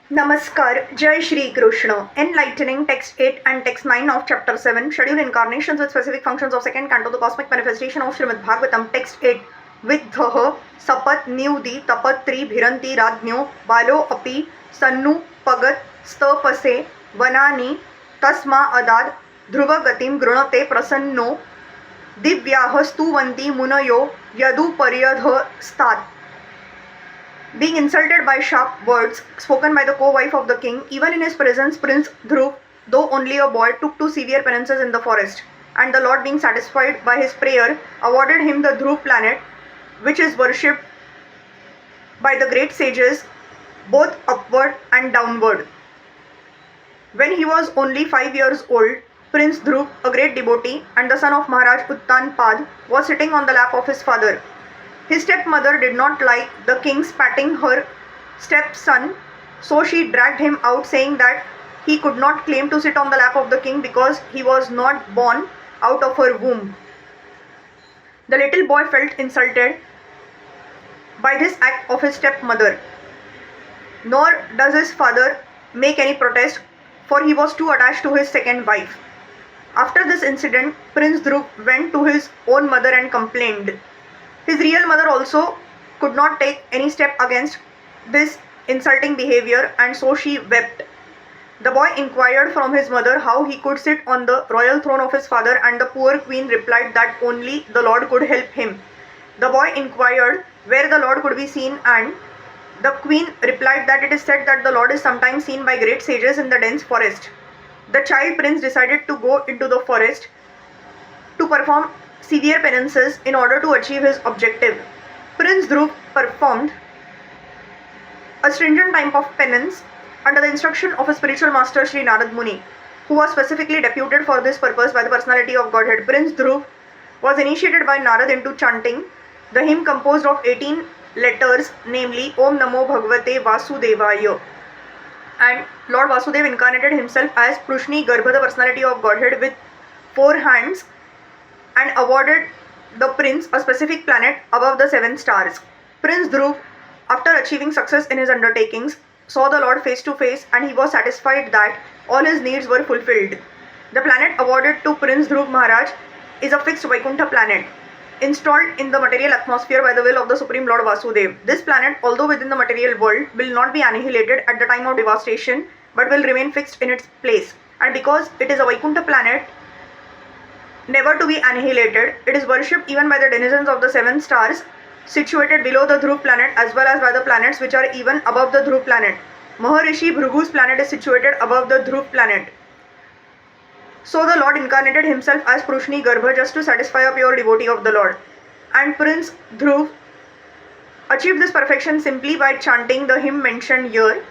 Namaskar, Jai Shri Krishna. Enlightening text 8 and text 9 of chapter 7, scheduled incarnations with specific functions of second canto, the cosmic manifestation of Srimad Bhagavatam, text 8. Vidhaha sapat niudi tapat tri bhiranti radnyo balo api sannu pagat stapase vanani tasma adad dhruva gatim grunate prasanno divyah stuvanti munayo yadu paryadha stat. Being insulted by sharp words spoken by the co-wife of the king, even in his presence, Prince Dhruv, though only a boy, took two severe penances in the forest. And the Lord, being satisfied by his prayer, awarded him the Dhruv planet, which is worshipped by the great sages, both upward and downward. When he was only 5 years old, Prince Dhruv, a great devotee and the son of Maharaj Uttanpad, was sitting on the lap of his father. His stepmother did not like the king's patting her stepson, so she dragged him out, saying that he could not claim to sit on the lap of the king because he was not born out of her womb. The little boy felt insulted by this act of his stepmother, nor does his father make any protest, for he was too attached to his second wife. After this incident, Prince Dhruv went to his own mother and complained. His real mother also could not take any step against this insulting behavior, and so she wept. The boy inquired from his mother how he could sit on the royal throne of his father, and the poor queen replied that only the Lord could help him. The boy inquired where the Lord could be seen, and the queen replied that it is said that the Lord is sometimes seen by great sages in the dense forest. The child prince decided to go into the forest to perform severe penances in order to achieve his objective. Prince Dhruv performed a stringent type of penance under the instruction of his spiritual master Shri Narad Muni, who was specifically deputed for this purpose by the personality of Godhead. Prince Dhruv was initiated by Narad into chanting the hymn composed of 18 letters, namely Om Namo Bhagavate Vasudevaya. And Lord Vasudeva incarnated himself as Prushni Garbha, the personality of Godhead, with 4 hands, and awarded the prince a specific planet above the 7 stars. Prince Dhruv, after achieving success in his undertakings, saw the Lord face to face, and he was satisfied that all his needs were fulfilled. The planet awarded to Prince Dhruv Maharaj is a fixed Vaikuntha planet, installed in the material atmosphere by the will of the Supreme Lord Vasudeva. This planet, although within the material world, will not be annihilated at the time of devastation, but will remain fixed in its place. And because it is a Vaikuntha planet, never to be annihilated, it is worshipped even by the denizens of the 7 stars situated below the Dhruv planet, as well as by the planets which are even above the Dhruv planet. Maharishi Bhrugu's planet is situated above the Dhruv planet. So the Lord incarnated himself as Prushni Garbha just to satisfy a pure devotee of the Lord. And Prince Dhruv achieved this perfection simply by chanting the hymn mentioned here,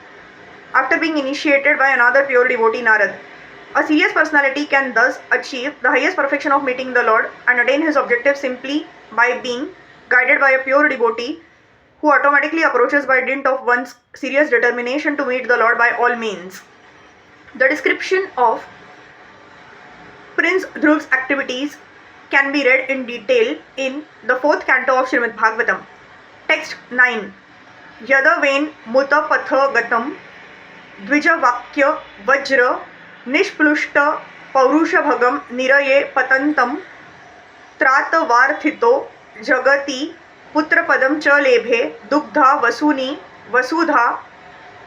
after being initiated by another pure devotee, Narad. A serious personality can thus achieve the highest perfection of meeting the Lord and attain his objective simply by being guided by a pure devotee who automatically approaches by dint of one's serious determination to meet the Lord by all means. The description of Prince Dhruv's activities can be read in detail in the 4th canto of Srimad Bhagavatam. Text 9. Yada Ven Muta Patha Gatam Dvija Vakya Vajra Nishplushta Paurushabhagam Niraye Patantam Tratavarthito Jagati Putrapadam Cha Lebhe Dugdha Vasuni Vasudha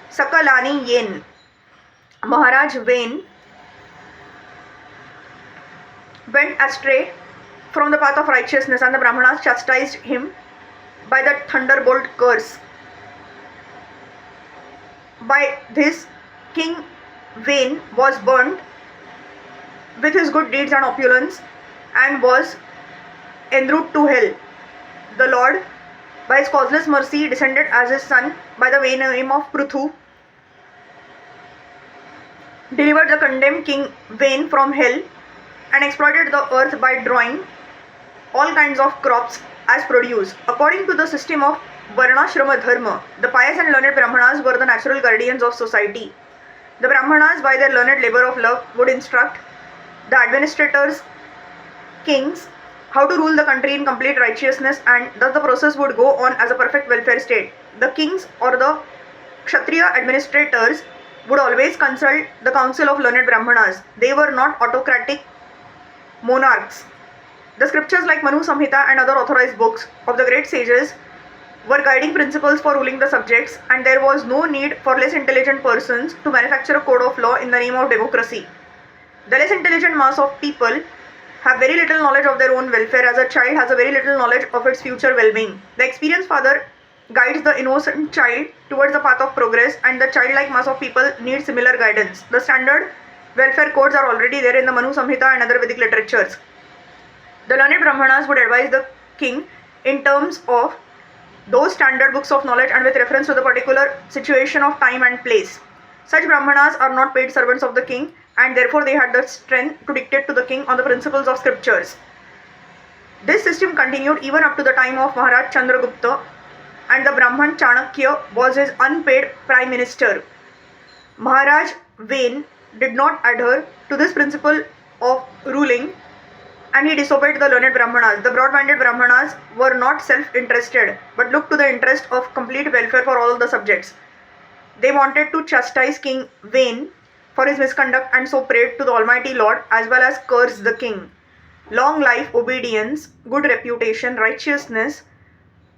Sakalani Yen. Maharaj Ven went astray from the path of righteousness, and the Brahmanas chastised him by the thunderbolt curse. By this, King Ven was burnt with his good deeds and opulence, and was en route to hell. The Lord, by his causeless mercy, descended as his son by the name of Pruthu, delivered the condemned King Ven from hell, and exploited the earth by drawing all kinds of crops as produce. According to the system of Varnashrama Dharma, the pious and learned Brahmanas were the natural guardians of society. The Brahmanas, by their learned labor of love, would instruct the administrators, kings, how to rule the country in complete righteousness, and thus the process would go on as a perfect welfare state. The kings or the Kshatriya administrators would always consult the council of learned Brahmanas. They were not autocratic monarchs. The scriptures like Manu Samhita and other authorized books of the great sages were guiding principles for ruling the subjects, and there was no need for less intelligent persons to manufacture a code of law in the name of democracy. The less intelligent mass of people have very little knowledge of their own welfare, as a child has a very little knowledge of its future well-being. The experienced father guides the innocent child towards the path of progress, and the childlike mass of people need similar guidance. The standard welfare codes are already there in the Manu Samhita and other Vedic literatures. The learned Brahmanas would advise the king in terms of those standard books of knowledge and with reference to the particular situation of time and place. Such Brahmanas are not paid servants of the king, and therefore they had the strength to dictate to the king on the principles of scriptures. This system continued even up to the time of Maharaj Chandragupta, and the Brahman Chanakya was his unpaid prime minister. Maharaj Vain did not adhere to this principle of ruling, and he disobeyed the learned Brahmanas. The broad-minded Brahmanas were not self-interested, but looked to the interest of complete welfare for all the subjects. They wanted to chastise King Vain for his misconduct, and so prayed to the Almighty Lord as well as cursed the king. Long life, obedience, good reputation, righteousness,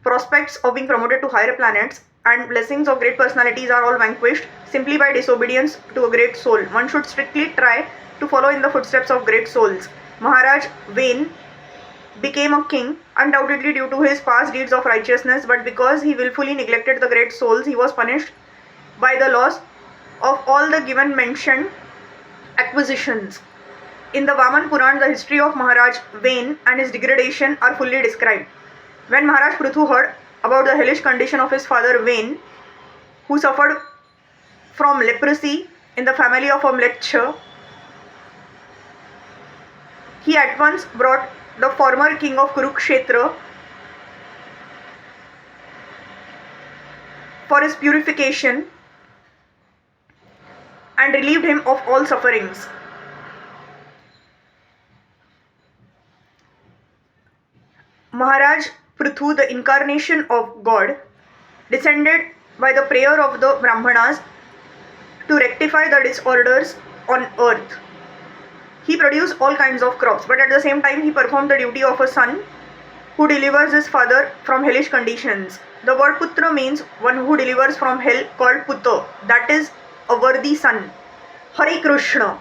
prospects of being promoted to higher planets, and blessings of great personalities are all vanquished simply by disobedience to a great soul. One should strictly try to follow in the footsteps of great souls. Maharaj Vain became a king undoubtedly due to his past deeds of righteousness, but because he willfully neglected the great souls, he was punished by the loss of all the given mentioned acquisitions. In the Vaman Puran, the history of Maharaj Vain and his degradation are fully described. When Maharaj Prithu heard about the hellish condition of his father Vain, who suffered from leprosy in the family of a Mleccha, he at once brought the former king of Kurukshetra for his purification and relieved him of all sufferings. Maharaj Prithu, the incarnation of God, descended by the prayer of the Brahmanas to rectify the disorders on earth. He produced all kinds of crops, but at the same time he performed the duty of a son who delivers his father from hellish conditions. The word Putra means one who delivers from hell, called Putra, that is a worthy son. Hare Krishna.